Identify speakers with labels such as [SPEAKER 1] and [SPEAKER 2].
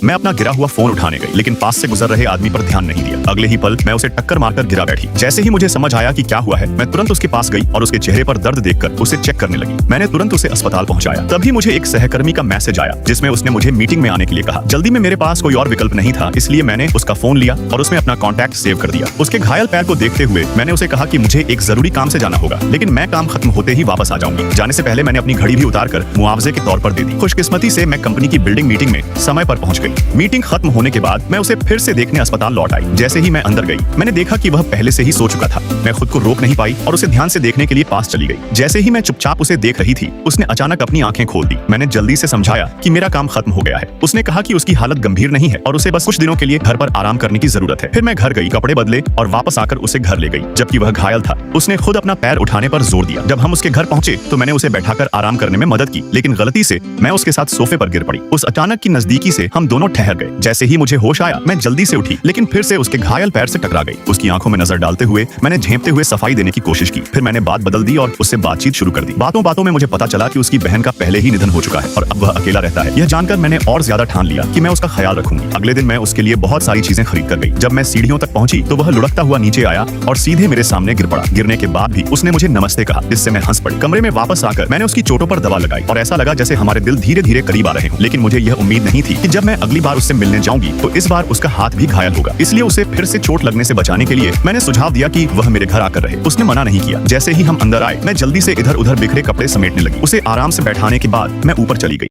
[SPEAKER 1] मैं अपना गिरा हुआ फोन उठाने गई, लेकिन पास से गुजर रहे आदमी पर ध्यान नहीं दिया। अगले ही पल मैं उसे टक्कर मारकर गिरा बैठी। जैसे ही मुझे समझ आया कि क्या हुआ है, मैं तुरंत उसके पास गई और उसके चेहरे पर दर्द देखकर उसे चेक करने लगी। मैंने तुरंत उसे अस्पताल पहुंचाया। तभी मुझे एक सहकर्मी का मैसेज आया, जिसमें उसने मुझे मीटिंग में आने के लिए कहा। जल्दी में मेरे पास कोई और विकल्प नहीं था, इसलिए मैंने उसका फोन लिया और उसमें अपना कॉन्टैक्ट सेव कर दिया। उसके घायल पैर को देखते हुए मैंने उसे कहा कि मुझे एक जरूरी काम से जाना होगा, लेकिन मैं काम खत्म होते ही वापस आ जाऊंगी। जाने से पहले मैंने अपनी घड़ी भी उतार कर मुआवजे के तौर पर दे दी। खुशकिस्मती से मैं कंपनी की बिल्डिंग मीटिंग में समय पर पहुंच गई। मीटिंग खत्म होने के बाद मैं उसे फिर से देखने अस्पताल लौट आई। जैसे ही मैं अंदर गई, मैंने देखा कि वह पहले से ही सो चुका था। मैं खुद को रोक नहीं पाई और उसे ध्यान से देखने के लिए पास चली गई। जैसे ही मैं चुपचाप उसे देख रही थी, उसने अचानक अपनी आंखें खोल दी। मैंने जल्दी से समझाया कि मेरा काम खत्म हो गया है। उसने कहा कि उसकी हालत गंभीर नहीं है और उसे बस कुछ दिनों के लिए घर पर आराम करने की जरूरत है। फिर मैं घर गई, कपड़े बदले और वापस आकर उसे घर ले गई। जबकि वह घायल था, उसने खुद अपना पैर उठाने पर जोर दिया। जब हम उसके घर पहुंचे तो मैंने उसे बैठाकर आराम करने में मदद की, लेकिन गलती से मैं उसके साथ सोफे पर गिर पड़ी। उस अचानक की नजदीकी से हम दोनों ठहर गए। जैसे ही मुझे होश आया, मैं जल्दी से उठी, लेकिन फिर से उसके घायल पैर से टकरा गई। उसकी आंखों में नजर डालते हुए मैंने झेंपते हुए सफाई देने की कोशिश की। फिर मैंने बात बदल दी और उससे बातचीत शुरू कर दी। बातों बातों में मुझे पता चला कि उसकी बहन का पहले ही निधन हो चुका है और अब वह अकेला रहता है। यह जानकर मैंने और ज्यादा ठान लिया कि मैं उसका ख्याल रखूंगी। अगले दिन मैं उसके लिए बहुत सारी चीजें खरीद कर गई। जब मैं सीढ़ियों तक पहुंची तो वह लुढ़कता हुआ नीचे आया और सीधे मेरे सामने गिर पड़ा। गिरने के बाद भी उसने मुझे नमस्ते कहा, जिससे मैं हंस पड़ी। कमरे में वापस आकर मैंने उसकी चोटों पर दवा लगाई और ऐसा लगा जैसे हमारे दिल धीरे धीरे करीब आ रहे हों। लेकिन मुझे यह उम्मीद नहीं थी कि जब मैं अगली बार उससे मिलने जाऊंगी तो इस बार उसका हाथ भी घायल होगा। इसलिए उसे फिर से चोट लगने से बचाने के लिए मैंने सुझाव दिया कि वह मेरे घर आकर रहे। उसने मना नहीं किया। जैसे ही हम अंदर आए, मैं जल्दी से इधर उधर बिखरे कपड़े समेटने लगी। उसे आराम से बैठाने के बाद मैं ऊपर चली गई।